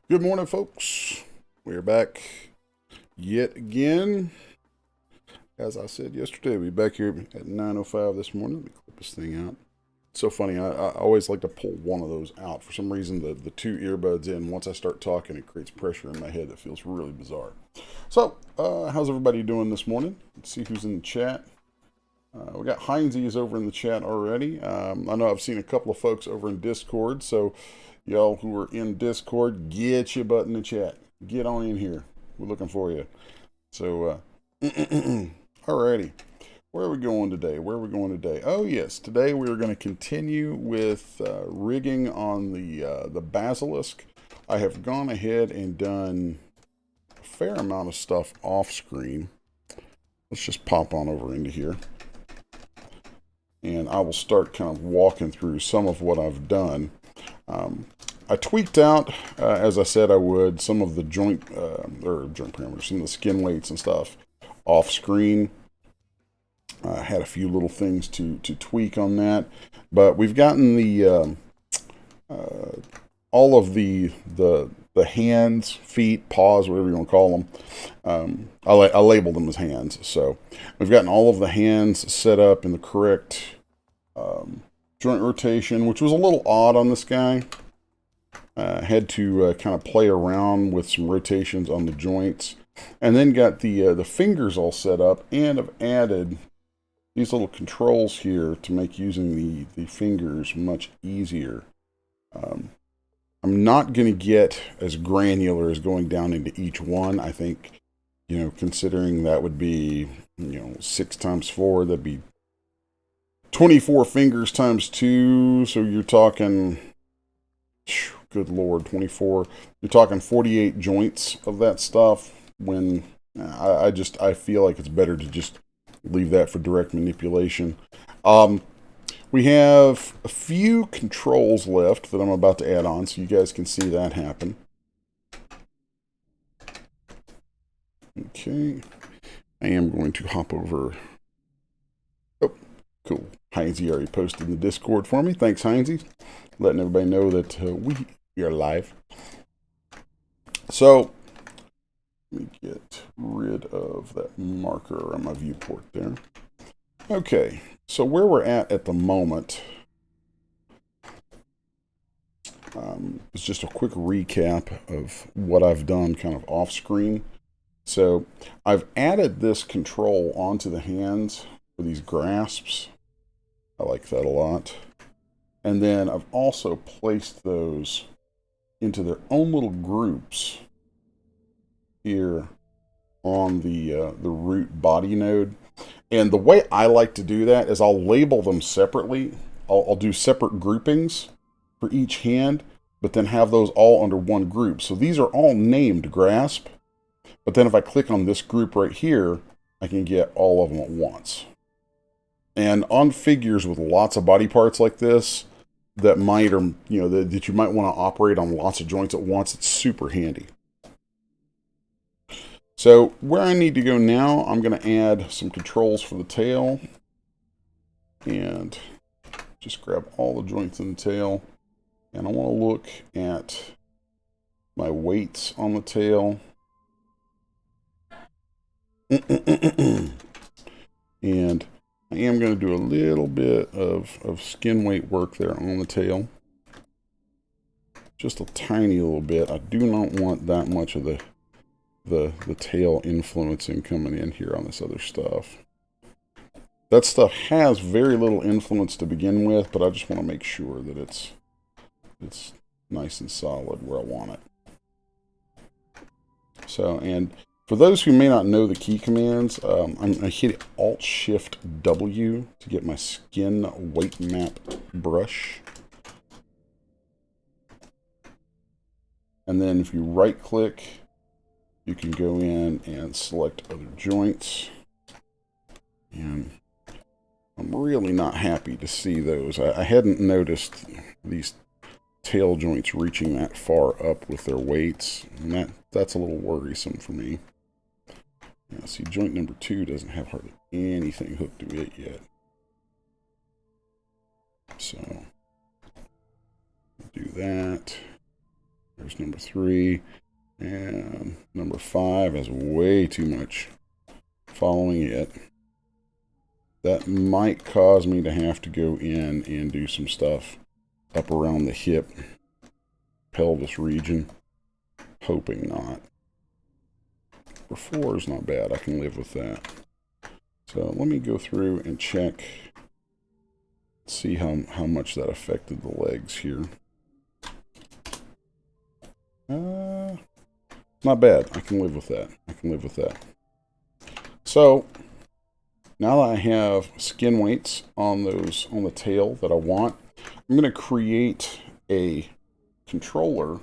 Good morning, folks. We're back yet again. As I said yesterday, we'll be back here at 9:05 this morning. Let me clip this thing out. It's so funny. I always like to pull one of those out. For some reason, the two earbuds in, once I start talking, it creates pressure in my head that feels really bizarre. So, how's everybody doing this morning? Let's see who's in the chat. We got Heinzy's over in the chat already. I know I've seen a couple of folks over in Discord, so y'all who are in Discord, get your butt in the chat. Get on in here. We're looking for you. So, alrighty. Where are we going today? Oh, yes. Today we are going to continue with rigging on the Basilisk. I have gone ahead and done a fair amount of stuff off screen. Let's just pop on over into here. And I will start kind of walking through some of what I've done. I tweaked out, as I said I would, some of the joint parameters, some of the skin weights and stuff off screen. I had a few little things to tweak on that, but we've gotten the all of the hands, feet, paws, whatever you want to call them. I labeled them as hands, so we've gotten all of the hands set up in the correct joint rotation, which was a little odd on this guy. Had to kind of play around with some rotations on the joints, and then got the fingers all set up, and have added these little controls here to make using the fingers much easier. I'm not going to get as granular as going down into each one. I think, considering that would be, 6 times 4, that'd be 24 fingers times 2. So you're talking, good Lord, 24. You're talking 48 joints of that stuff. When I feel like it's better to just leave that for direct manipulation. We have a few controls left that I'm about to add on, so you guys can see that happen. Okay. I am going to hop over. Oh, cool. Heinzy already posted in the Discord for me. Thanks, Heinzy. Letting everybody know that we are live. So, let me get rid of that marker on my viewport there. Okay, so where we're at the moment is just a quick recap of what I've done kind of off screen. So I've added this control onto the hands for these grasps. I like that a lot. And then I've also placed those into their own little groups here on the root body node. And the way I like to do that is I'll label them separately. I'll do separate groupings for each hand, but then have those all under one group. So these are all named grasp, but then if I click on this group right here, I can get all of them at once. And on figures with lots of body parts like this, that might, or that you might want to operate on lots of joints at once, it's super handy. So where I need to go now, I'm going to add some controls for the tail. And just grab all the joints in the tail. And I want to look at my weights on the tail. And I am going to do a little bit of skin weight work there on the tail. Just a tiny little bit. I do not want that much of the tail influencing coming in here on this other stuff. That stuff has very little influence to begin with, but I just want to make sure that it's nice and solid where I want it. So, and for those who may not know the key commands, I hit Alt-Shift-W to get my skin weight map brush. And then if you right click, you can go in and select other joints. And I'm really not happy to see those. I hadn't noticed these tail joints reaching that far up with their weights. And that's a little worrisome for me. Yeah, see, joint number 2 doesn't have hardly anything hooked to it yet. So, do that. There's number 3. And number 5 has way too much following it. That might cause me to have to go in and do some stuff up around the hip, pelvis region. Hoping not. For 4 is not bad. I can live with that. So let me go through and check, see how much that affected the legs here. Not bad. I can live with that. I can live with that. So now that I have skin weights on those, on the tail that I want, I'm going to create a controller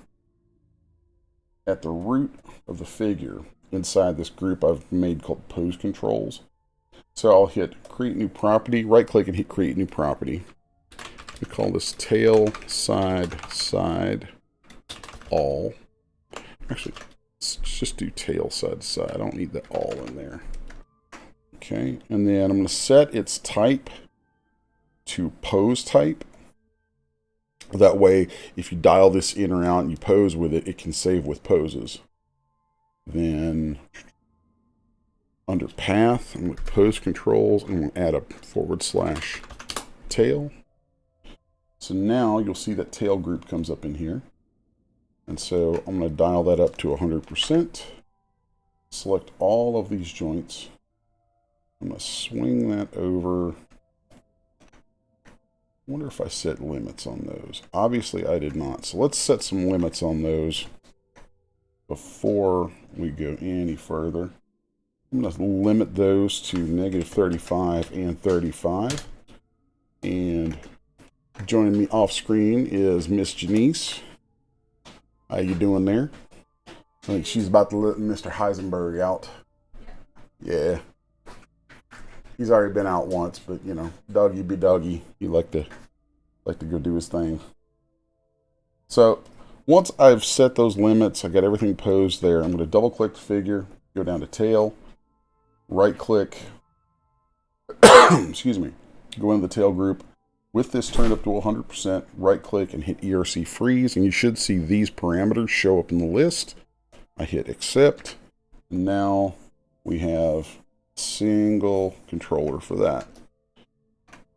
at the root of the figure inside this group I've made called pose controls. So I'll hit create new property, right click and hit create new property. We call this tail side all. Actually, let's just do tail side to side. I don't need the all in there. Okay, and then I'm going to set its type to pose type. That way, if you dial this in or out and you pose with it, it can save with poses. Then, under path, I'm going to pose controls, and we'll add a / tail. So now you'll see that tail group comes up in here. And so I'm going to dial that up to 100%. Select all of these joints. I'm going to swing that over. I wonder if I set limits on those. Obviously, I did not. So let's set some limits on those before we go any further. I'm going to limit those to -35 and 35. And joining me off screen is Miss Janice. How you doing there? I think she's about to let Mr. Heisenberg out. Yeah. He's already been out once, but you know, doggy be doggy. He like to go do his thing. So once I've set those limits, I got everything posed there. I'm going to double click the figure, go down to tail, right click, excuse me, go into the tail group. With this turned up to 100%, right click and hit ERC freeze, and you should see these parameters show up in the list. I hit accept, and now we have single controller for that.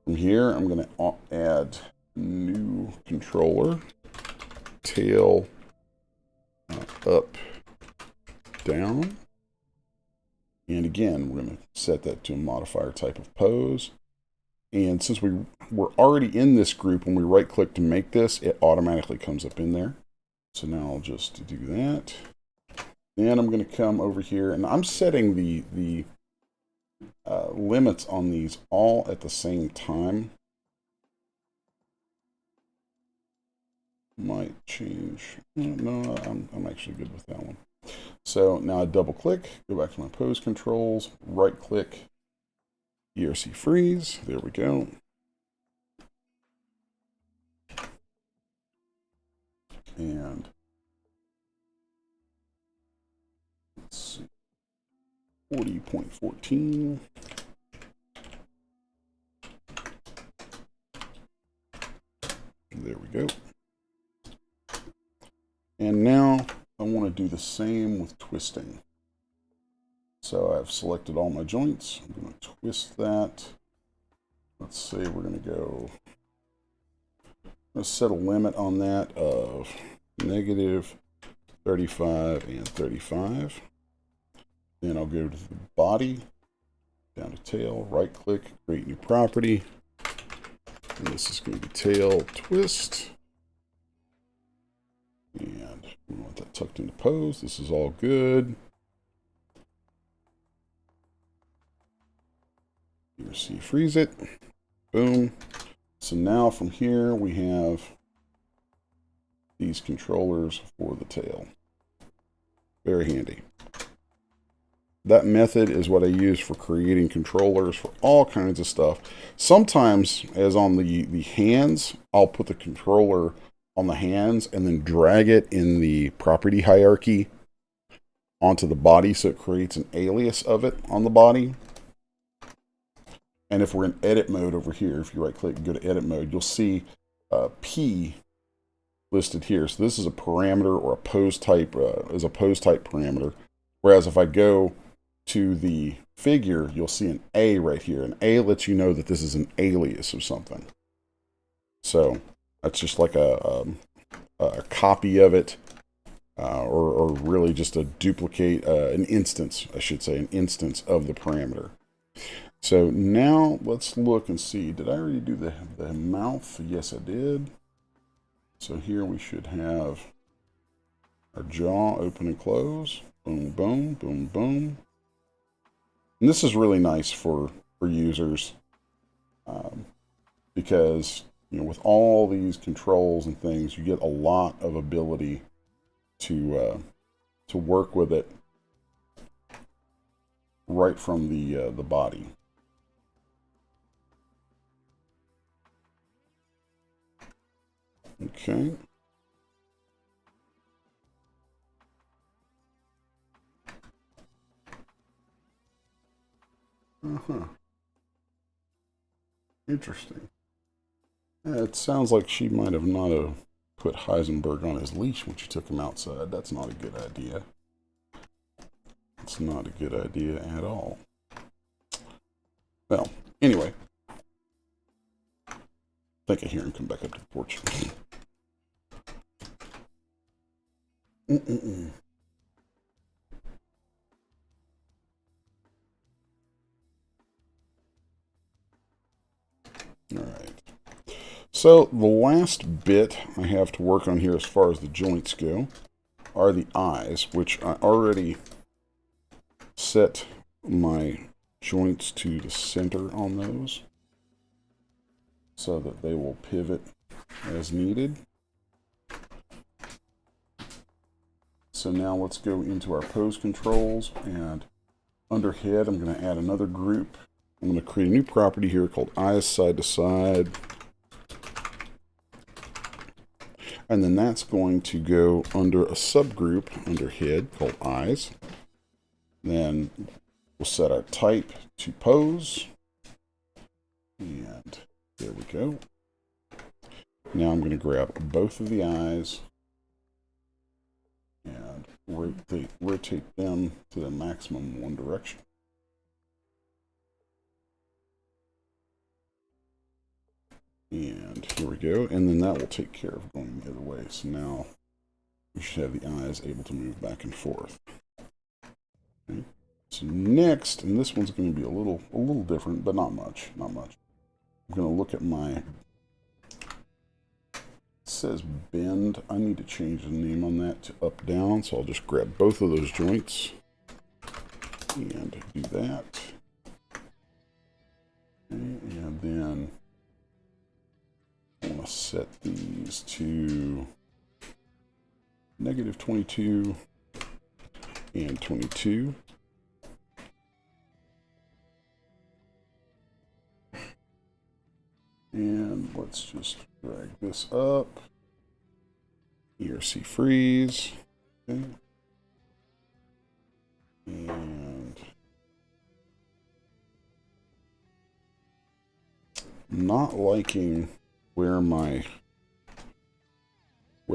From here, I'm going to add new controller, tail up, down, and again, we're going to set that to a modifier type of pose. And since we're already in this group, when we right click to make this, it automatically comes up in there. So now I'll just do that. Then I'm going to come over here, and I'm setting the limits on these all at the same time. Might change. No, I'm actually good with that one. So now I double click, go back to my pose controls, right click, ERC freeze. There we go. And let's see. 40.14. There we go. And now I want to do the same with twisting. So I've selected all my joints. I'm going to twist that. Let's say we're going to go, I'm going to set a limit on that of -35 and 35. Then I'll go to the body, down to tail, right click, create new property. And this is going to be tail twist. And we want that tucked into pose. This is all good. ERC freeze it. Boom. So now from here we have these controllers for the tail. Very handy. That method is what I use for creating controllers for all kinds of stuff. Sometimes, as on the hands, I'll put the controller on the hands and then drag it in the property hierarchy onto the body, so it creates an alias of it on the body. And if we're in edit mode over here, if you right click and go to edit mode, you'll see P listed here. So this is a parameter, or a pose type, is a pose type parameter. Whereas if I go to the figure, you'll see an A right here. An A lets you know that this is an alias of something. So that's just like a copy of it, or really just a duplicate, an instance, I should say, an instance of the parameter. So now let's look and see. Did I already do the mouth? Yes, I did. So here we should have our jaw open and close. Boom, boom, boom, boom. And this is really nice for users, because with all these controls and things, you get a lot of ability to work with it right from the body. Okay. Interesting. It sounds like she might have not have put Heisenberg on his leash when she took him outside. That's not a good idea. It's not a good idea at all. Well, anyway. I think I hear him come back up to the porch. All right. So the last bit I have to work on here as far as the joints go are the eyes, which I already set my joints to the center on those so that they will pivot as needed. So now let's go into our pose controls, and under head I'm going to add another group. I'm going to create a new property here called eyes side to side. And then that's going to go under a subgroup under head called eyes. Then we'll set our type to pose. And there we go. Now I'm going to grab both of the eyes and rotate them to the maximum in one direction. And here we go. And then that will take care of going the other way. So now we should have the eyes able to move back and forth. Okay. So next, and this one's going to be a little different, but not much. I'm going to look at my, it says bend. I need to change the name on that to up down. So I'll just grab both of those joints and do that. Okay. And then I want to set these to -22 and 22. And let's just drag this up. ERC freeze. Okay. And not liking where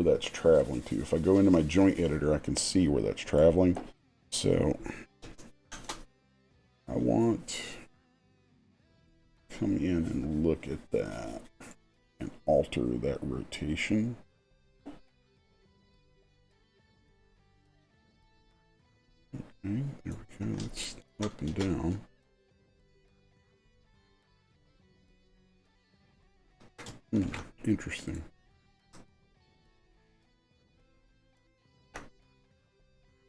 that's traveling to. If I go into my joint editor, I can see where that's traveling. So I want to come in and look at that and alter that rotation. Okay, there we go. It's up and down. Interesting.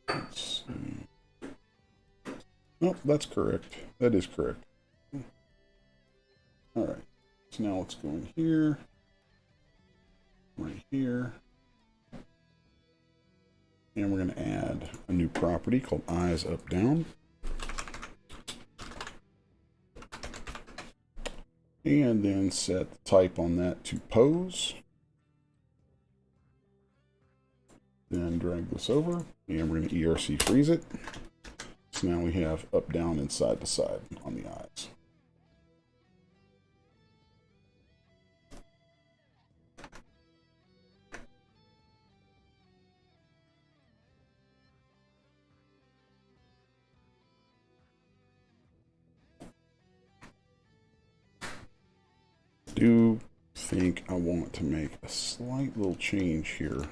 Let's see. Nope, that's correct. That is correct. All right. So now let's go in here, right here, and we're going to add a new property called eyes up down. And then set the type on that to pose. Then drag this over, and we're going to ERC freeze it. So now we have up, down, and side to side on the eyes. do think I want to make a slight little change here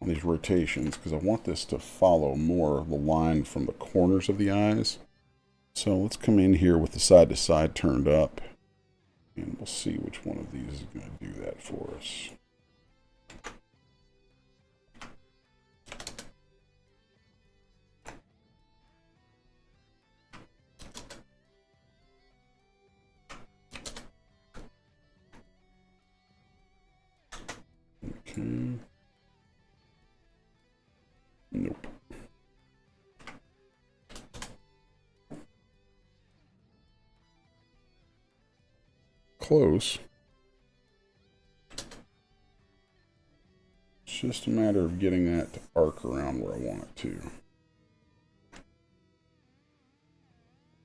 on these rotations because I want this to follow more the line from the corners of the eyes. So let's come in here with the side to side turned up, and we'll see which one of these is going to do that for us. Okay. Nope. Close. It's just a matter of getting that to arc around where I want it to.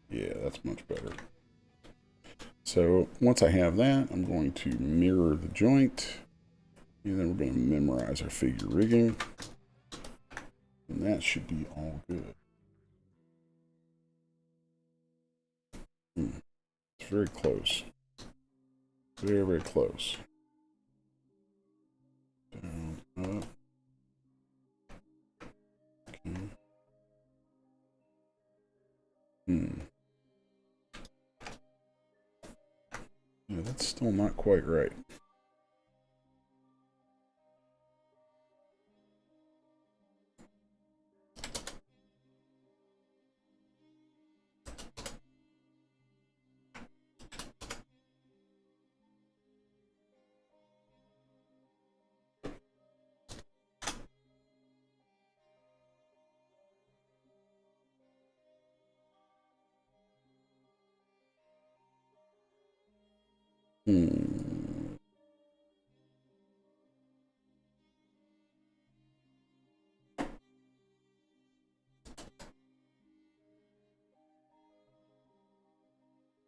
Yeah, that's much better. So once I have that, I'm going to mirror the joint, and then we're going to memorize our figure rigging, and that should be all good. It's very close. Very, very close. Down, up. Okay. Yeah, that's still not quite right.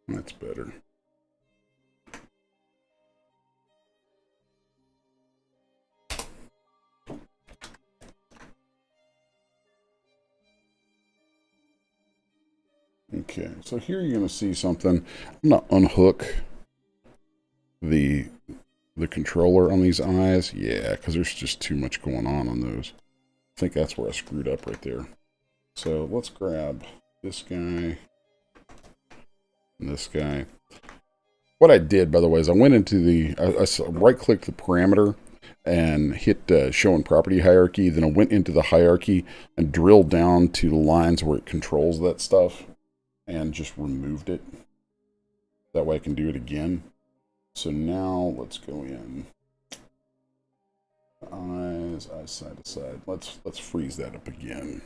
That's better. Okay, so here you're going to see something. I'm going to unhook the controller on these eyes. Yeah, because there's just too much going on those. I think that's where I screwed up right there. So let's grab this guy and this guy. What I did, by the way, is I went into the, I right-clicked the parameter and hit show in property hierarchy. Then I went into the hierarchy and drilled down to the lines where it controls that stuff and just removed it. That way I can do it again. So now let's go in. Eyes side to side. Let's freeze that up again.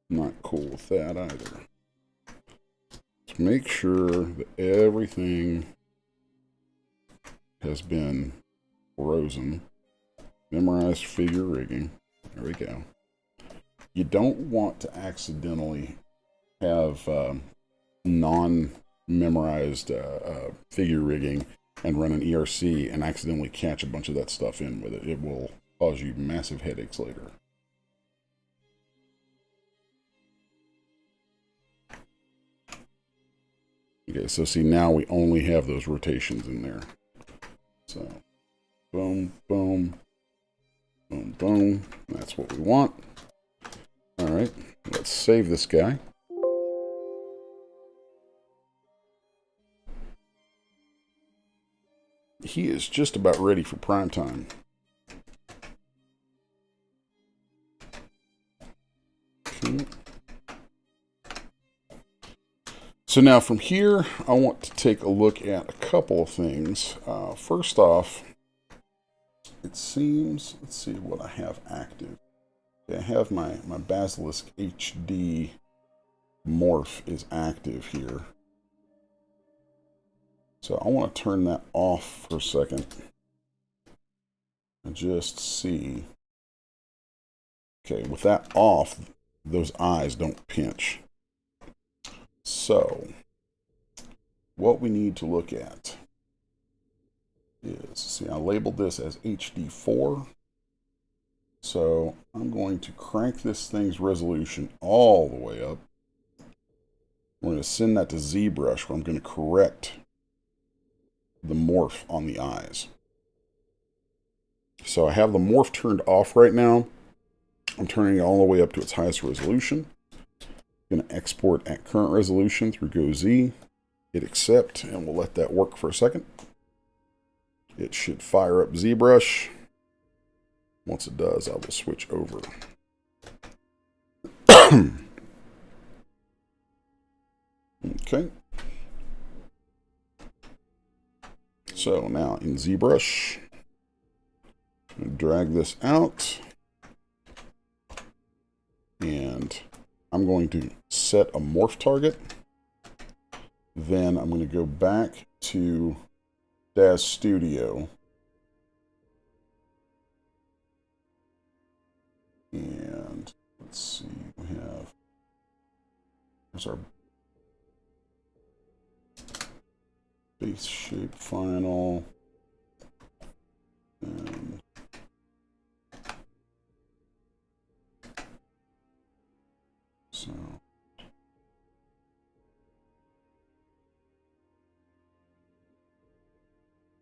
Not cool with that either. Let's make sure that everything has been frozen. Memorize figure rigging. There we go. You don't want to accidentally have non-memorized figure rigging and run an ERC and accidentally catch a bunch of that stuff in with it. It will cause you massive headaches later. Okay, so see, now we only have those rotations in there. So, boom, boom, boom, boom. That's what we want. All right, let's save this guy. He is just about ready for prime time. Okay. So now from here, I want to take a look at a couple of things. First off, it seems, let's see what I have active. Okay, I have my Basilisk HD morph is active here. So I want to turn that off for a second and just see. Okay, with that off, those eyes don't pinch. So what we need to look at is, see, I labeled this as HD4. So I'm going to crank this thing's resolution all the way up. We're going to send that to ZBrush, where I'm going to correct the morph on the eyes. So I have the morph turned off right now. I'm turning it all the way up to its highest resolution. I'm going to export at current resolution through GoZ. Hit accept, and we'll let that work for a second. It should fire up ZBrush. Once it does, I will switch over. Okay. So now in ZBrush, I'm going to drag this out. And I'm going to set a morph target. Then I'm going to go back to Manga Studio. And let's see, there's our base shape final. And so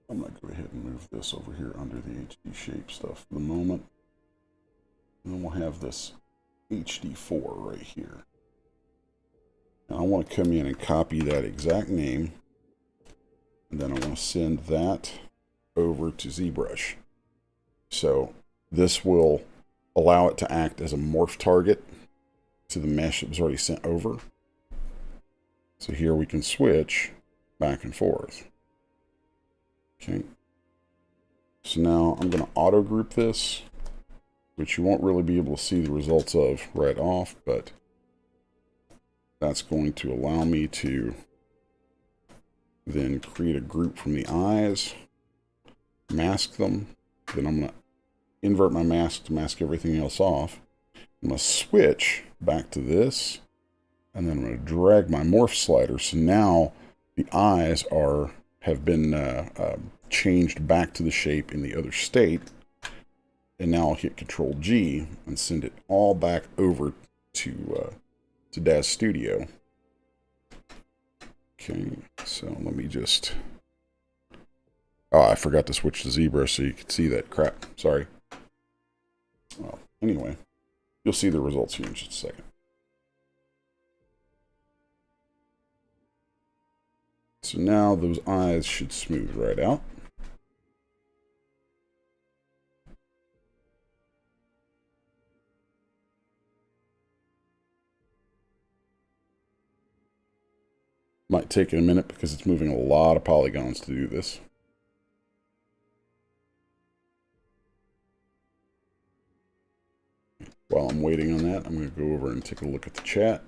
I'm going to go ahead and move this over here under the HD shape stuff for the moment. And then we'll have this HD4 right here. Now I want to come in and copy that exact name. And then I want to send that over to ZBrush. So this will allow it to act as a morph target to the mesh that was already sent over. So here we can switch back and forth. Okay. So now I'm going to auto group this, which you won't really be able to see the results of right off, but that's going to allow me to then create a group from the eyes, mask them. Then I'm going to invert my mask to mask everything else off. I'm going to switch back to this, and then I'm going to drag my morph slider. So now the eyes have been changed back to the shape in the other state. And now I'll hit Control G and send it all back over to Manga Studio. Okay, so let me just... Oh, I forgot to switch to ZBrush so you could see that crap. Sorry. Well, anyway, you'll see the results here in just a second. So now those eyes should smooth right out. Might take it a minute because it's moving a lot of polygons to do this. While I'm waiting on that, I'm going to go over and take a look at the chat.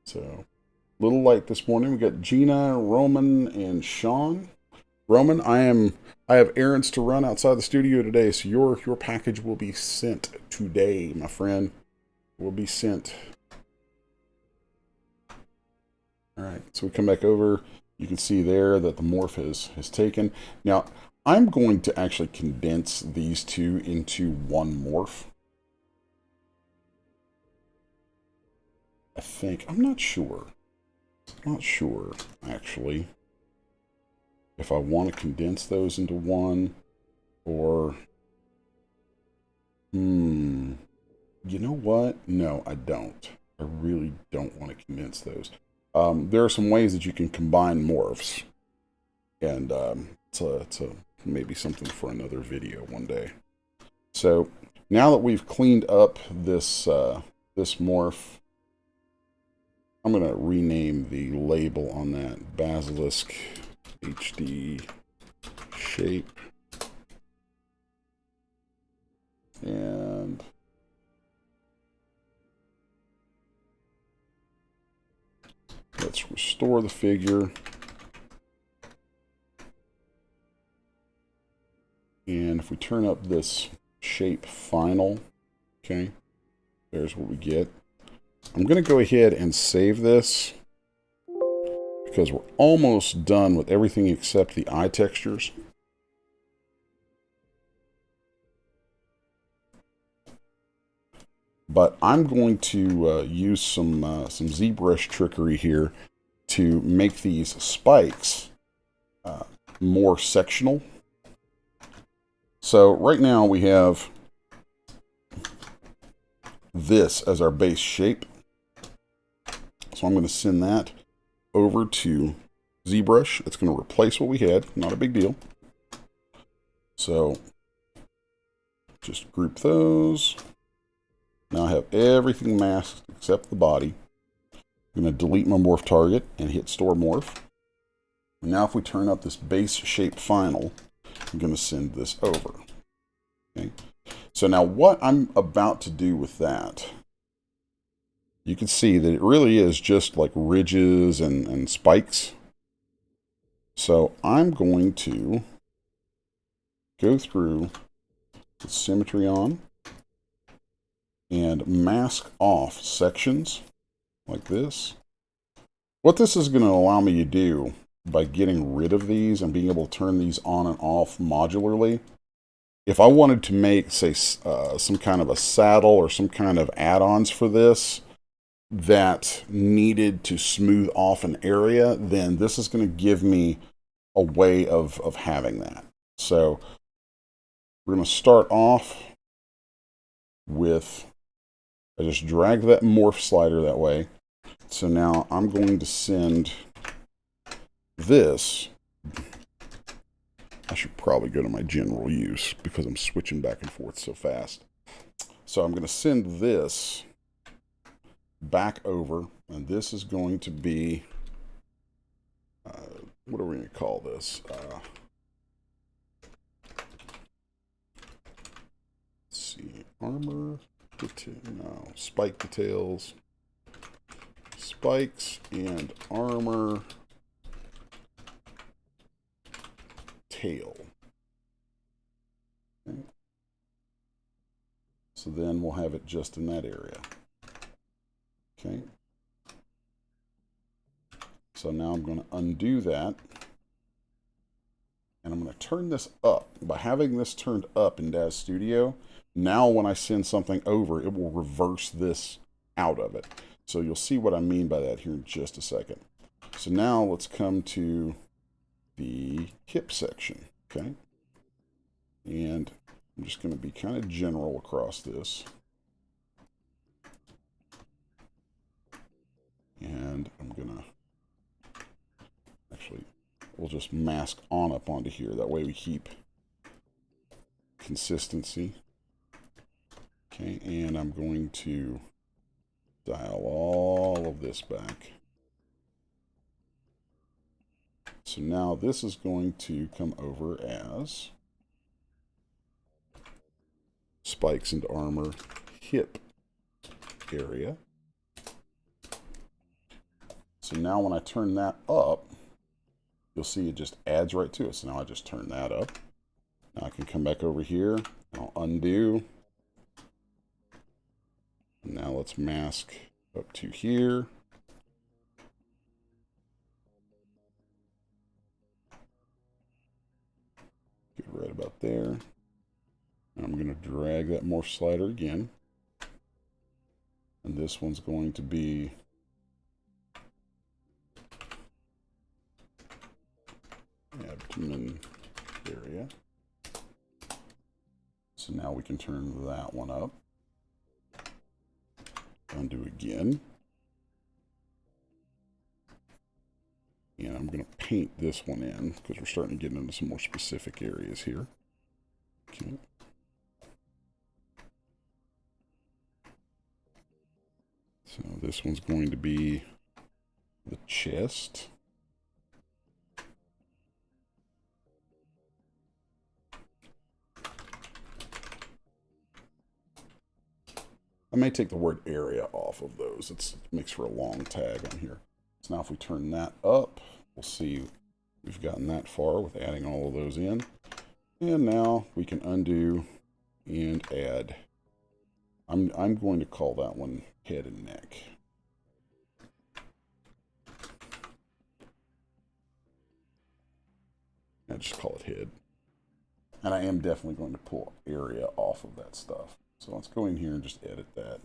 So, little light this morning. We got Gina, Roman, and Sean. Roman, I have errands to run outside the studio today, so your package will be sent today, my friend. Will be sent. All right, so we come back over. You can see there that the morph has taken. Now, I'm going to actually condense these two into one morph. I think. I'm not sure. Not sure, actually, if I want to condense those into one or... You know what? No, I don't. I really don't want to condense those. There are some ways that you can combine morphs, and it's maybe something for another video one day. So now that we've cleaned up this this morph, I'm going to rename the label on that Basilisk HD shape, and let's restore the figure. And if we turn up this shape final, okay, there's what we get. I'm going to go ahead and save this because we're almost done with everything except the eye textures. But I'm going to use some ZBrush trickery here to make these spikes more sectional. So right now we have this as our base shape. So I'm going to send that over to ZBrush. It's going to replace what we had. Not a big deal. So just group those. Now I have everything masked except the body. I'm going to delete my morph target and hit store morph. Now if we turn up this base shape final, I'm going to send this over. Okay. So now what I'm about to do with that, you can see that it really is just like ridges and spikes. So I'm going to go through the symmetry on and mask off sections like this. What this is going to allow me to do by getting rid of these and being able to turn these on and off modularly, if I wanted to make, say, some kind of a saddle or some kind of add-ons for this that needed to smooth off an area, then this is going to give me a way of having that. So we're going to start off with, I just drag that morph slider that way. So now I'm going to send this. I should probably go to my general use because I'm switching back and forth so fast. So I'm going to send this back over, and this is going to be, what are we going to call this? Let's see, armor, no, spike details, spikes and armor tail. Okay. So then we'll have it just in that area. Okay. So now I'm going to undo that. And I'm going to turn this up. By having this turned up in Daz Studio, now when I send something over, it will reverse this out of it. So you'll see what I mean by that here in just a second. So now let's come to the hip section, okay? And I'm just going to be kind of general across this. And I'm going to, actually, we'll just mask on up onto here. That way we keep consistency. Okay, and I'm going to dial all of this back. So now this is going to come over as spikes and armor hip area. So now when I turn that up, you'll see it just adds right to it. So now I just turn that up. Now I can come back over here and I'll undo. And now let's mask up to here. Get right about there. I'm going to drag that morph slider again. And this one's going to be abdomen area. So now we can turn that one up. Undo again. And I'm going to paint this one in because we're starting to get into some more specific areas here. Okay. So this one's going to be the chest. I may take the word area off of those. It makes for a long tag on here. So now if we turn that up, we'll see we've gotten that far with adding all of those in. And now we can undo and add. I'm going to call that one head and neck. I just call it head. And I am definitely going to pull area off of that stuff. So let's go in here and just edit that.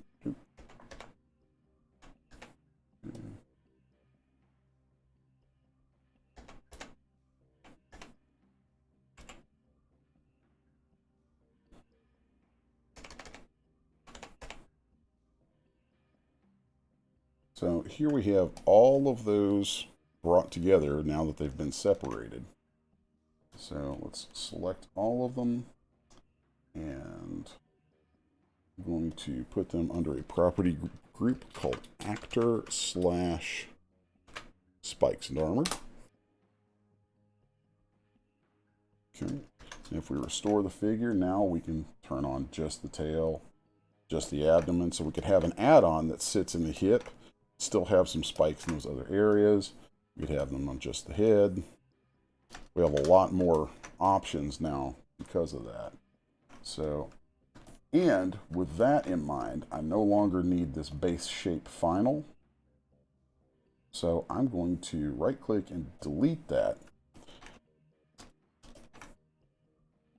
So here we have all of those brought together now that they've been separated. So let's select all of them, and I'm going to put them under a property group called actor slash spikes and armor. Okay. And if we restore the figure, now we can turn on just the tail, just the abdomen, so we could have an add-on that sits in the hip, still have some spikes in those other areas. We could have them on just the head. We have a lot more options now because of that. So, and with that in mind, I no longer need this base shape final. So I'm going to right click and delete that.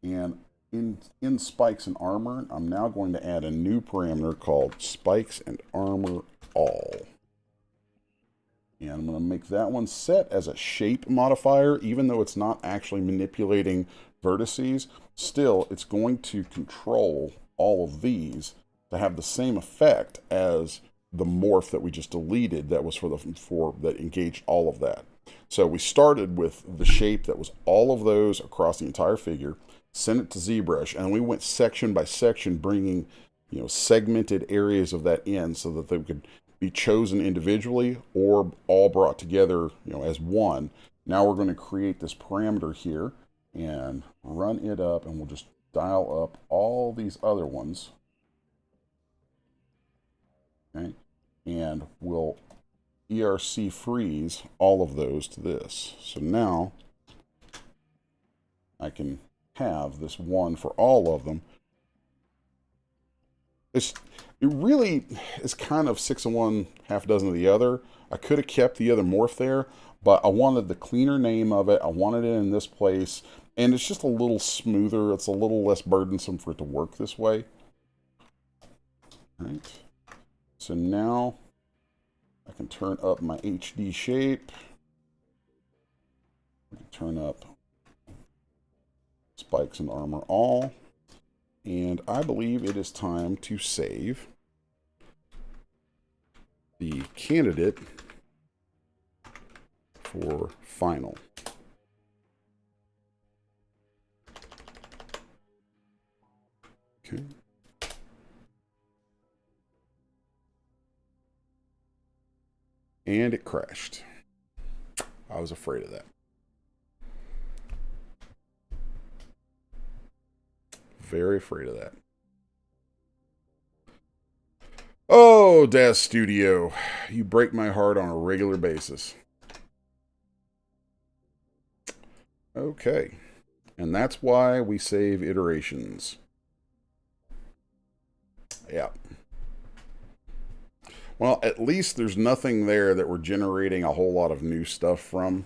And in spikes and armor, I'm now going to add a new parameter called spikes and armor all. And I'm going to make that one set as a shape modifier, even though it's not actually manipulating vertices. Still, it's going to control all of these to have the same effect as the morph that we just deleted that was that engaged all of that. So we started with the shape that was all of those across the entire figure, sent it to Zbrush, and we went section by section, bringing, you know, segmented areas of that in so that they could be chosen individually or all brought together, you know, as one. Now we're going to create this parameter here and run it up, and we'll just dial up all these other ones. Okay, and we'll ERC freeze all of those to this. So now I can have this one for all of them. It really is kind of 6 of one, half dozen of the other. I could have kept the other morph there, but I wanted the cleaner name of it. I wanted it in this place, and it's just a little smoother. It's a little less burdensome for it to work this way. All right. So now I can turn up my HD shape. I can turn up spikes and armor all. And I believe it is time to save the candidate for final. Okay. And it crashed. I was afraid of that. Very afraid of that. Oh, Manga Studio, you break my heart on a regular basis. Okay, and that's why we save iterations. Yeah. Well, at least there's nothing there that we're generating a whole lot of new stuff from.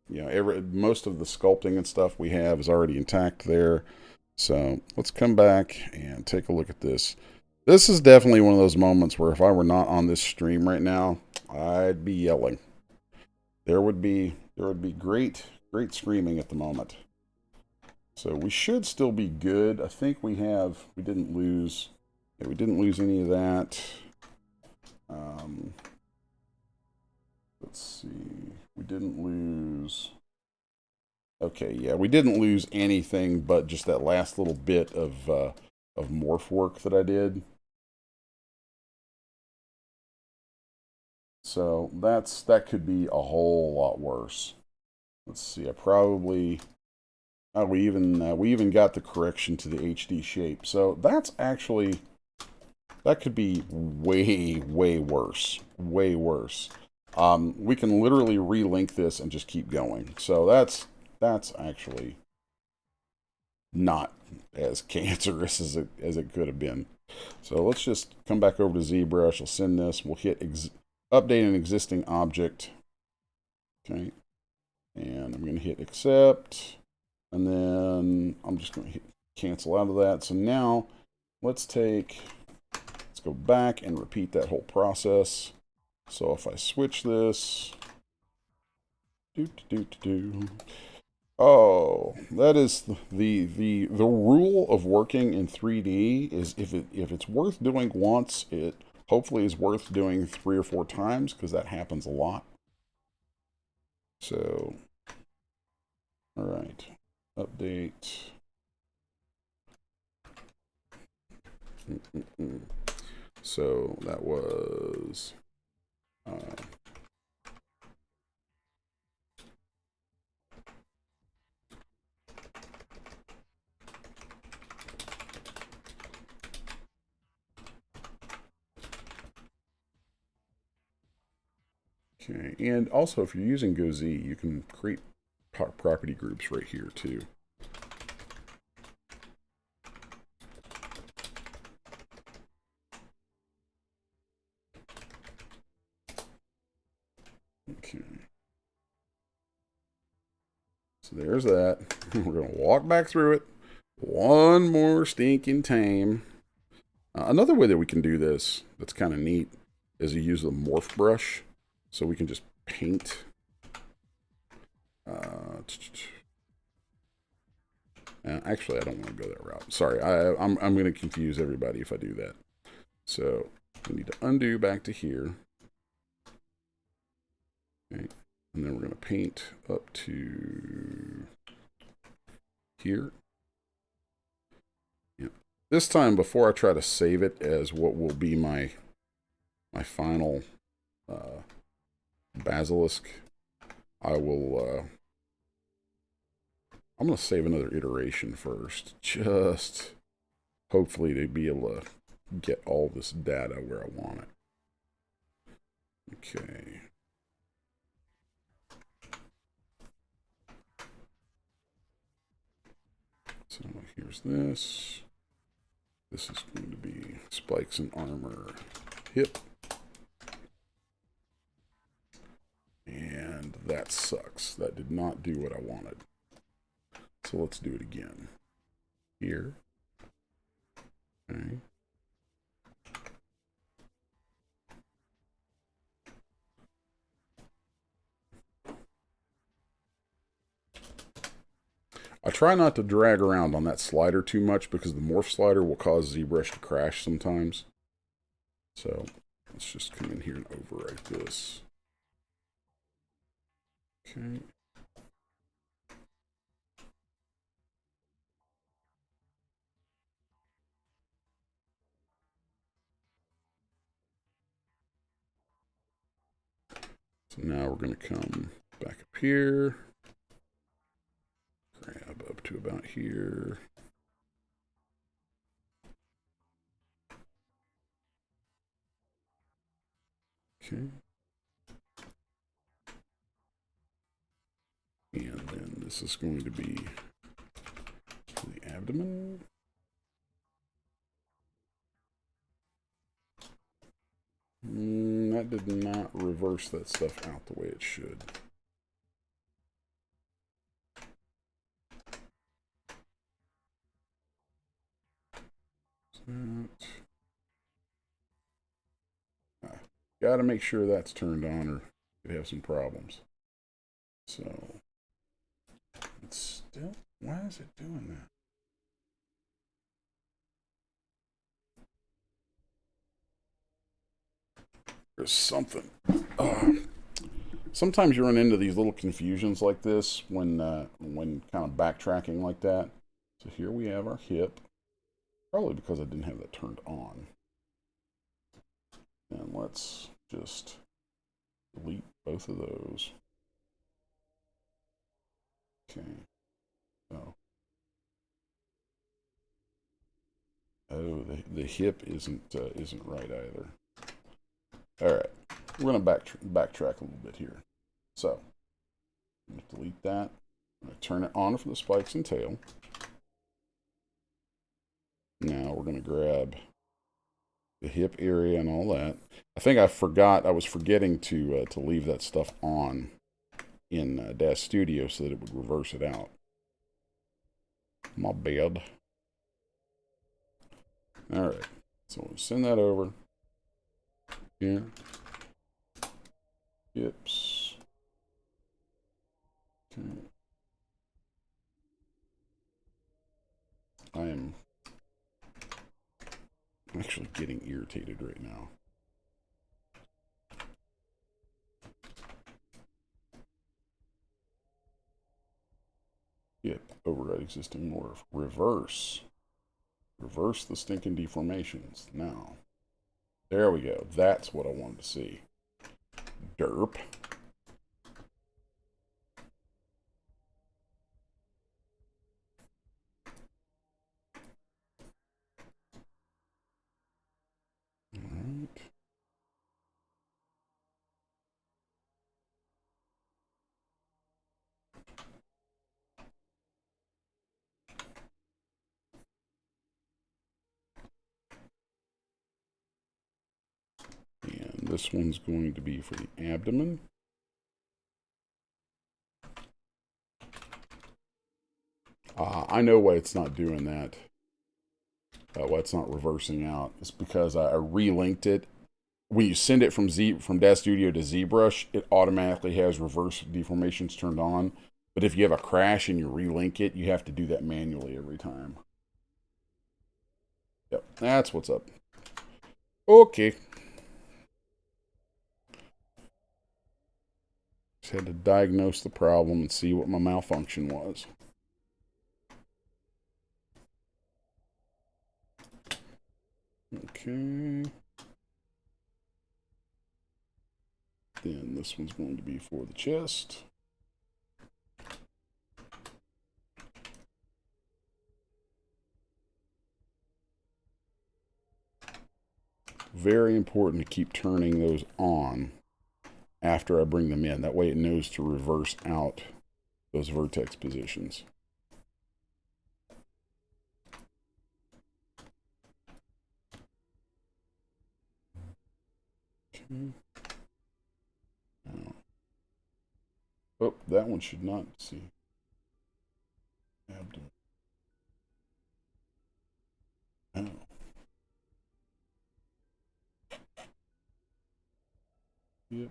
You know, most of the sculpting and stuff we have is already intact there. So let's come back and take a look at this. This is definitely one of those moments where if I were not on this stream right now, I'd be yelling. There would be great screaming at the moment. So we should still be good. I think we didn't lose any of that. Let's see. We didn't lose. Okay, yeah, we didn't lose anything but just that last little bit of morph work that I did. So that could be a whole lot worse. Let's see. We even got the correction to the HD shape. So that could be way worse. Way worse. We can literally relink this and just keep going. So that's actually not as cancerous as it could have been. So let's just come back over to ZBrush. I'll send this. We'll hit update an existing object. Okay. And I'm going to hit accept. And then I'm just going to hit cancel out of that. So now let's go back and repeat that whole process. So if I switch this, oh, that is the rule of working in 3D is if it's worth doing once, it hopefully is worth doing 3 or 4 times, because that happens a lot. So, all right, update. So that was okay. And also, if you're using GoZ, you can create property groups right here too. Okay. So there's that. We're going to walk back through it one more stinking time. Another way that we can do this that's kind of neat is you use the morph brush. So we can just paint. Actually, I don't want to go that route. Sorry, I'm going to confuse everybody if I do that. So we need to undo back to here. Okay. And then we're going to paint up to here. Yeah. This time, before I try to save it as what will be my final Basilisk, I will I'm going to save another iteration first, just hopefully to be able to get all this data where I want it. Okay. So here's this. This is going to be spikes and armor hip. And that sucks. That did not do what I wanted. So let's do it again. Here. Okay. I try not to drag around on that slider too much because the morph slider will cause ZBrush to crash sometimes. So let's just come in here and overwrite this. Okay. So now we're going to come back up here. Grab up to about here. Okay. And then this is going to be the abdomen. That did not reverse that stuff out the way it should. Got to make sure that's turned on or you have some problems. So it's still, why is it doing that? There's something. Sometimes you run into these little confusions like this when kind of backtracking like that. So here we have our hip. Probably because I didn't have that turned on. And let's just delete both of those. Okay. So. Oh, the hip isn't right either. All right, we're gonna backtrack a little bit here. So, I'm gonna delete that. I'm gonna turn it on for the spikes and tail. Now we're gonna grab the hip area and all that. I think I was forgetting to leave that stuff on in Dash Studio so that it would reverse it out. My bad. All right, so we'll send that over here. Hips. Okay. I'm actually getting irritated right now. hip, override existing morph, reverse. Reverse the stinking deformations. Now, there we go. That's what I wanted to see. Derp. Alright. And this one's going to be for the abdomen. I know why it's not doing that. Why it's not reversing out. It's because I relinked it. When you send it from Dash Studio to Zbrush, it automatically has reverse deformations turned on. But if you have a crash and you relink it, you have to do that manually every time. Yep, that's what's up. Okay. Just had to diagnose the problem and see what my malfunction was. Okay. Then this one's going to be for the chest. Very important to keep turning those on after I bring them in. That way it knows to reverse out those vertex positions. Okay. Oh, that one should not see. Abdomen. Oh. Yep.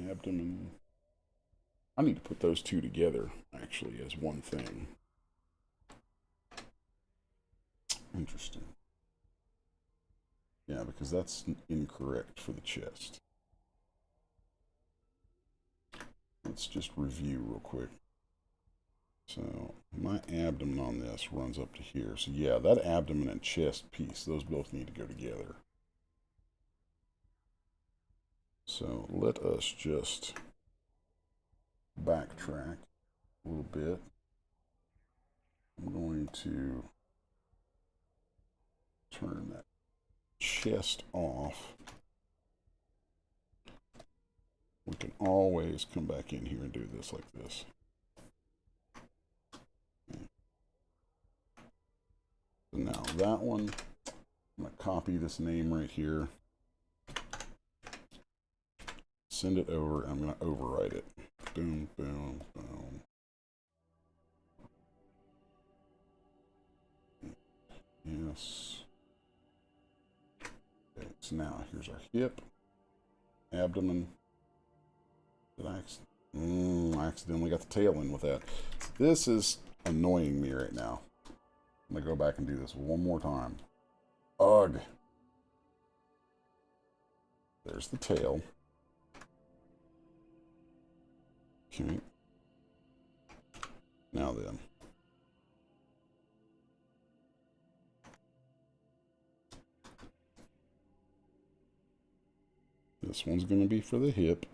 Abdomen. I need to put those two together, actually, as one thing. Interesting. Yeah, because that's incorrect for the chest. Let's just review real quick. So my abdomen on this runs up to here. So yeah, that abdomen and chest piece, those both need to go together. So let us just backtrack a little bit. I'm going to turn that chest off. We can always come back in here and do this like this. Okay. So now that one, I'm going to copy this name right here. Send it over. I'm going to overwrite it. Boom, boom, boom. Yes. Okay, so now here's our hip, abdomen. Did I accidentally got the tail in with that. This is annoying me right now. I'm going to go back and do this one more time. Ugh. There's the tail. Okay. Now then. This one's going to be for the hip.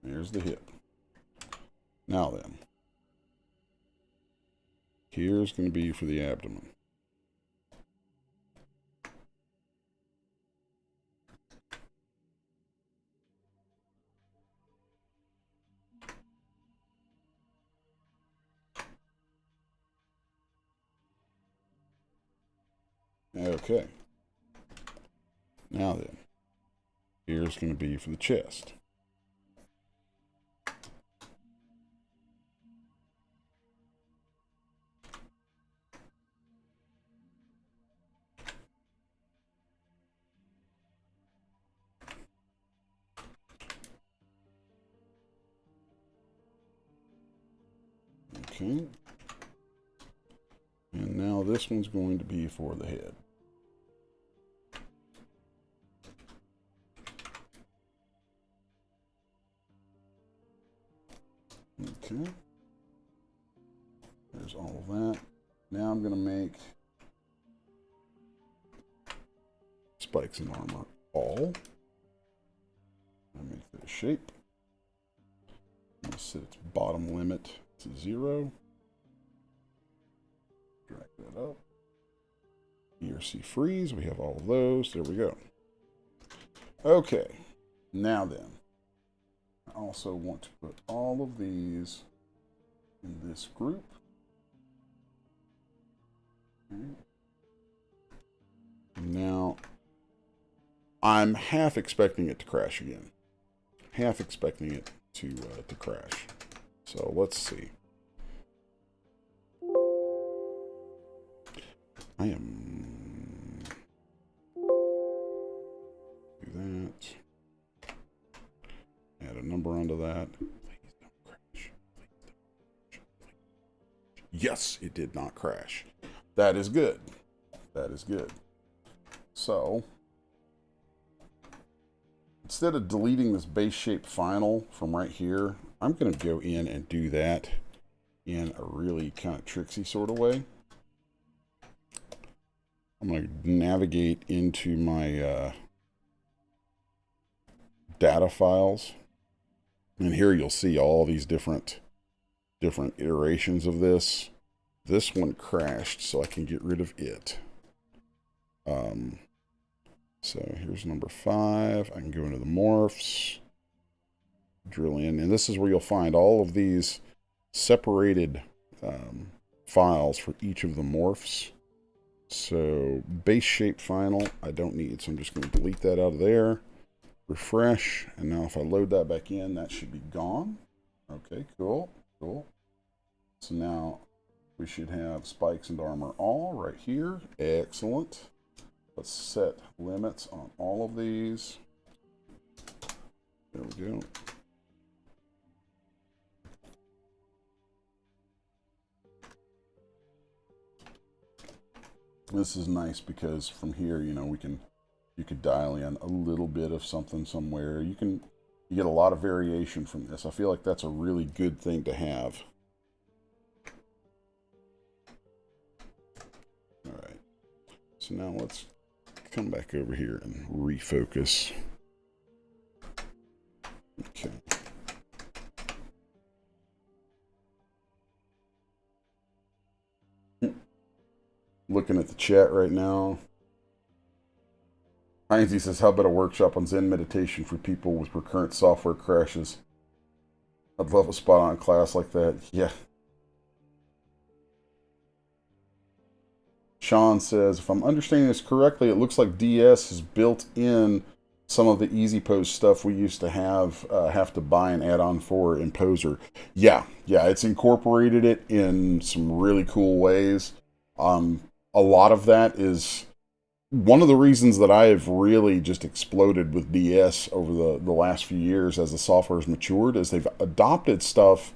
There's the hip. Now then, here's going to be for the abdomen. Okay. Now then, here's going to be for the chest. Okay. And now this one's going to be for the head. Okay. There's all of that. Now I'm going to make spikes and armor all. I'll make that shape. I'm going to set its bottom limit to 0. Drag that up. ERC freeze. We have all of those. There we go. Okay. Now then, I also want to put all of these in this group. Okay. Now, I'm half expecting it to crash again. Half expecting it to crash. So let's see. I am do that. Add a number onto that. Please don't crash. Please don't crash. Yes, it did not crash. That is good. That is good. So instead of deleting this base shape final from right here, I'm going to go in and do that in a really kind of tricksy sort of way. I'm going to navigate into my data files. And here you'll see all these different iterations of this. This one crashed, so I can get rid of it. So here's number 5. I can go into the morphs, drill in, and this is where you'll find all of these separated files for each of the morphs. So base shape final, I don't need, so I'm just going to delete that out of there. Refresh, and now if I load that back in, that should be gone. Okay, cool, cool. So now we should have spikes and armor all right here. Excellent. Let's set limits on all of these. There we go. This is nice because from here, you know, you could dial in a little bit of something somewhere. You get a lot of variation from this. I feel like that's a really good thing to have. All right. So now let's come back over here and refocus. Okay. Looking at the chat right now. Heinze says, how about a workshop on Zen meditation for people with recurrent software crashes? I'd love a spot on class like that. Yeah. Sean says, if I'm understanding this correctly, it looks like DS has built in some of the Easy Pose stuff we used to have to buy an add-on for in Poser. Yeah, it's incorporated it in some really cool ways. A lot of that is one of the reasons that I have really just exploded with DS over the last few years as the software has matured, is they've adopted stuff.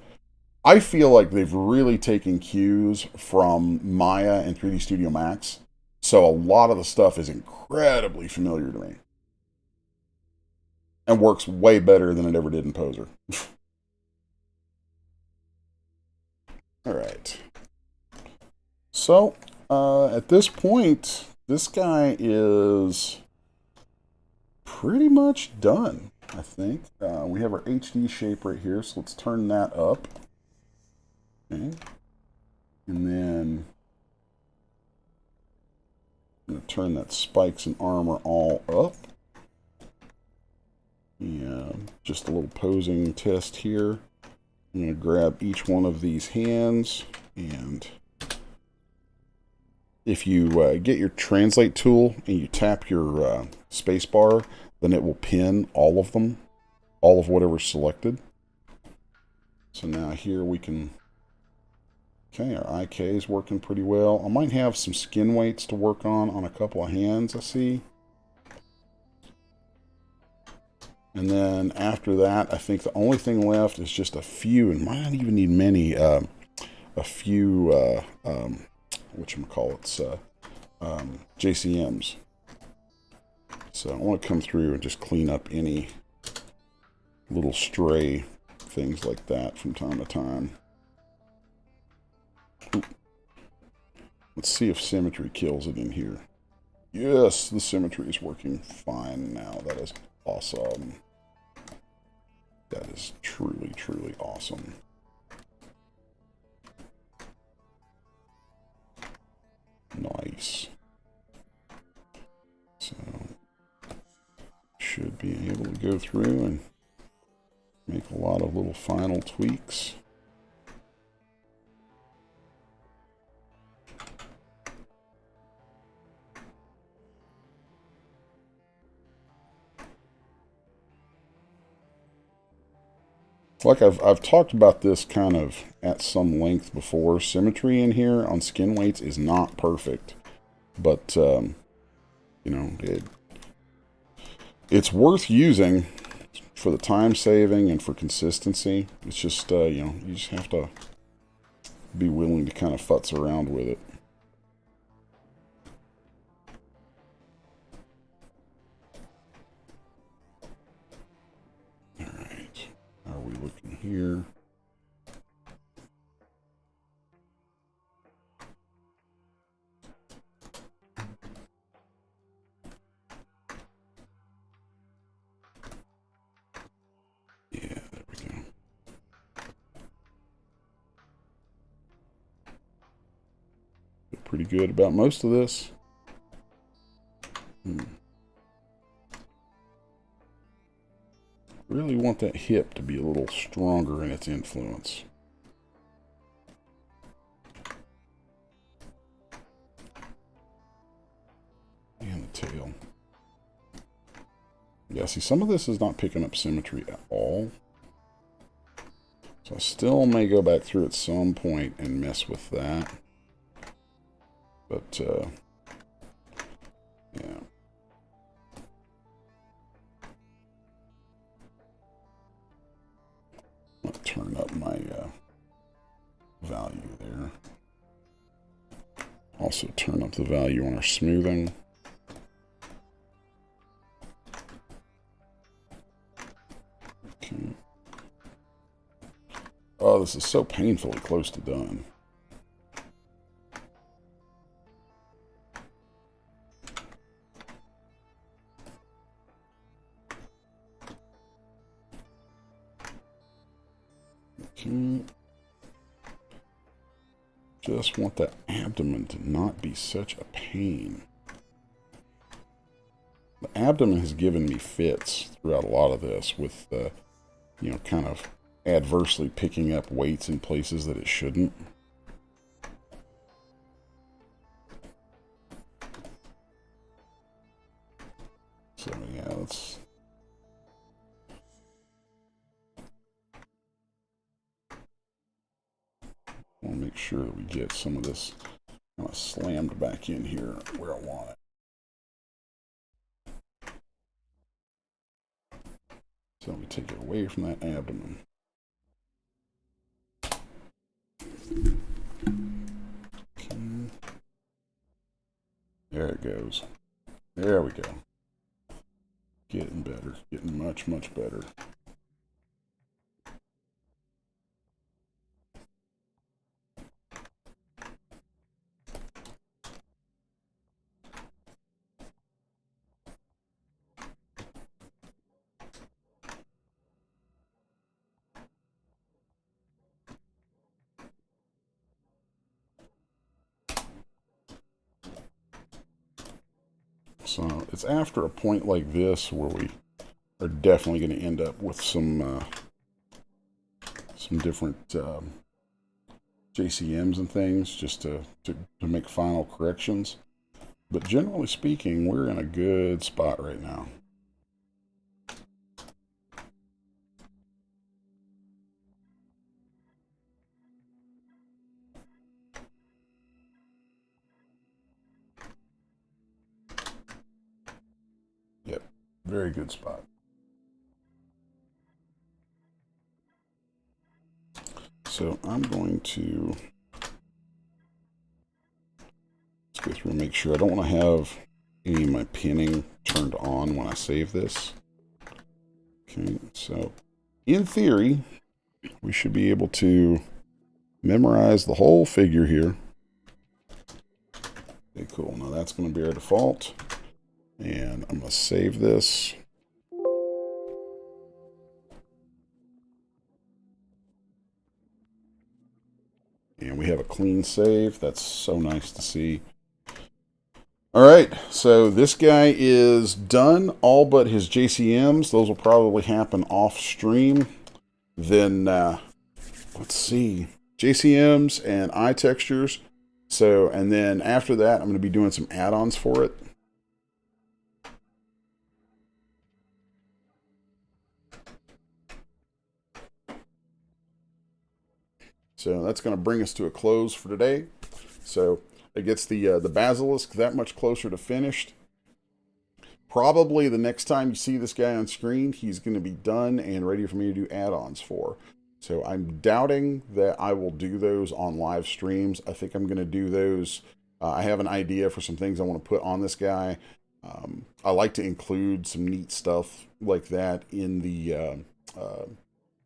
I feel like they've really taken cues from Maya and 3D Studio Max. So a lot of the stuff is incredibly familiar to me. And works way better than it ever did in Poser. All right. So, at this point, this guy is pretty much done, I think. We have our HD shape right here, so let's turn that up. Okay. And then I'm going to turn that spikes and armor all up. And just a little posing test here. I'm going to grab each one of these hands and if you get your translate tool and you tap your space bar, then it will pin all of them, all of whatever's selected. So now here we can, okay, our IK is working pretty well. I might have some skin weights to work on a couple of hands, I see. And then after that, I think the only thing left is just a few, and might not even need many, a few, whatchamacallits, JCMs. So I want to come through and just clean up any little stray things like that from time to time. Ooh. Let's see if symmetry kills it in here. Yes, the symmetry is working fine now. That is awesome. That is truly, truly awesome. Nice. So, should be able to go through and make a lot of little final tweaks. Like I've talked about this kind of at some length before. Symmetry in here on skin weights is not perfect, but you know, it's worth using for the time saving and for consistency. It's just you know, you just have to be willing to kind of futz around with it. How are we looking here? Yeah, there we go. Feel pretty good about most of this. Really want that hip to be a little stronger in its influence. And the tail. Yeah, see, some of this is not picking up symmetry at all. So I still may go back through at some point and mess with that. But, yeah. I'm going to turn up my value there. Also turn up the value on our smoothing. Okay. Oh, this is so painfully close to done. Okay. Just want that abdomen to not be such a pain. The abdomen has given me fits throughout a lot of this with, you know, kind of adversely picking up weights in places that it shouldn't. So yeah, let's... I want to make sure that we get some of this kind of slammed back in here where I want it. So we take it away from that abdomen. Okay. There it goes. There we go. Getting better. Getting much, much better. So it's after a point like this where we are definitely going to end up with some different JCMs and things just to make final corrections. But generally speaking, we're in a good spot right now. Yep, very good spot. So I'm going to go through and make sure. I don't want to have any of my pinning turned on when I save this. Okay, so in theory, we should be able to memorize the whole figure here. Okay, cool. Now that's going to be our default. And I'm going to save this. And we have a clean save. That's so nice to see. All right, so this guy is done, all but his JCMs. Those will probably happen off stream. Then, let's see, JCMs and eye textures. So, and then after that, I'm going to be doing some add-ons for it. So that's going to bring us to a close for today. So it gets the Basilisk that much closer to finished. Probably the next time you see this guy on screen, he's going to be done and ready for me to do add-ons for. So I'm doubting that I will do those on live streams. I think I'm going to do those. I have an idea for some things I want to put on this guy. I like to include some neat stuff like that in the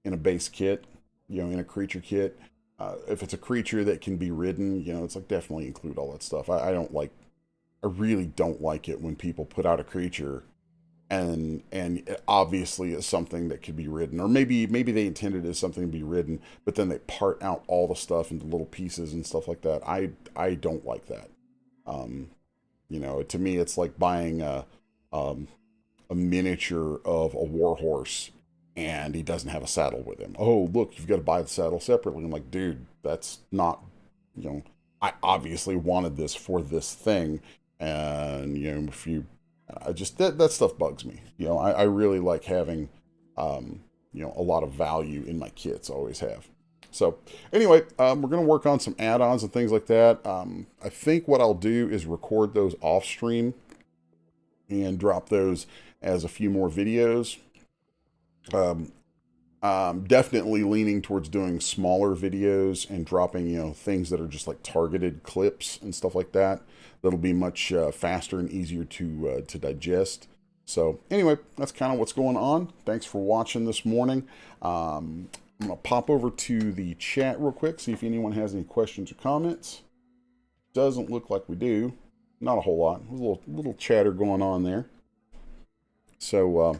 in a base kit, you know, in a creature kit. If it's a creature that can be ridden, you know, it's like definitely include all that stuff. I really don't like it when people put out a creature and it obviously is something that could be ridden, or maybe they intended it as something to be ridden, but then they part out all the stuff into little pieces and stuff like that. I don't like that. You know, to me, it's like buying a miniature of a warhorse and he doesn't have a saddle with him. Oh, look, you've got to buy the saddle separately. I'm like, dude, that's not, you know, I obviously wanted this for this thing. And, you know, if you, I just, that stuff bugs me. You know, I really like having, you know, a lot of value in my kits, always have. So anyway, we're going to work on some add-ons and things like that. I think what I'll do is record those off stream and drop those as a few more videos. Definitely leaning towards doing smaller videos and dropping, you know, things that are just like targeted clips and stuff like that. That'll be much faster and easier to digest. So anyway, that's kind of what's going on. Thanks for watching this morning. I'm going to pop over to the chat real quick, see if anyone has any questions or comments. Doesn't look like we do. Not a whole lot. There's a little chatter going on there. So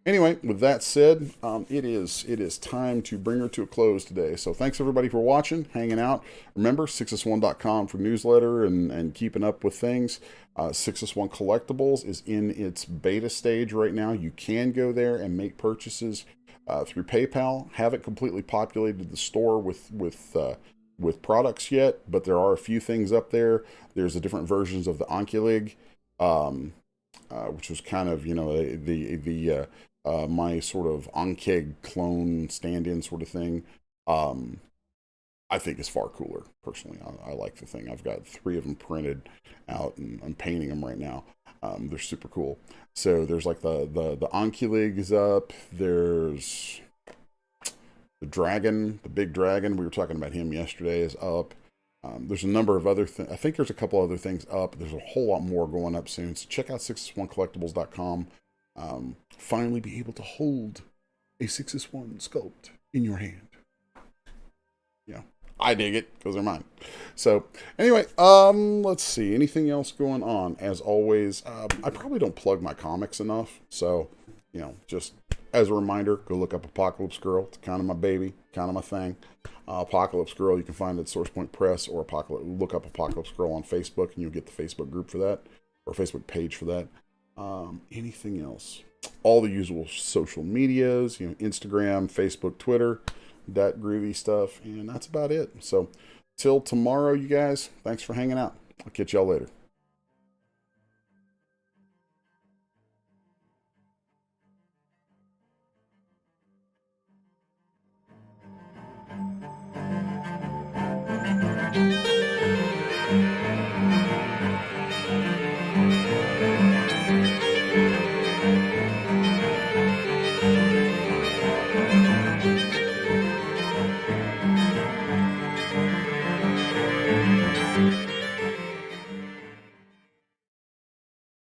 anyway, with that said, it is time to bring her to a close today. So thanks everybody for watching, hanging out. Remember, 6s1.com for newsletter and keeping up with things. 6s1 Collectibles is in its beta stage right now. You can go there and make purchases through PayPal. Haven't completely populated the store with products yet, but there are a few things up there. There's the different versions of the Onculig, which was kind of, you know, the my sort of Onkeg clone stand-in sort of thing. I think is far cooler, personally. I like the thing. I've got 3 of them printed out, and I'm painting them right now. They're super cool. So there's like the Onculig is up. There's the dragon, the big dragon. We were talking about him yesterday, is up. There's a number of other things. I think there's a couple other things up. There's a whole lot more going up soon. So check out 6s1collectibles.com. Finally be able to hold a 6s1 sculpt in your hand. Yeah, I dig it because they're mine. So anyway, let's see. Anything else going on? As always, I probably don't plug my comics enough. So, you know, just as a reminder, go look up Apocalypse Girl. It's kind of my baby, kind of my thing. Apocalypse Girl, you can find it at Source Point Press, or look up Apocalypse Girl on Facebook, and you'll get the Facebook group for that, or Facebook page for that. Anything else? All the usual social medias, you know, Instagram, Facebook, Twitter, that groovy stuff, and that's about it. So till tomorrow, you guys, thanks for hanging out. I'll catch y'all later.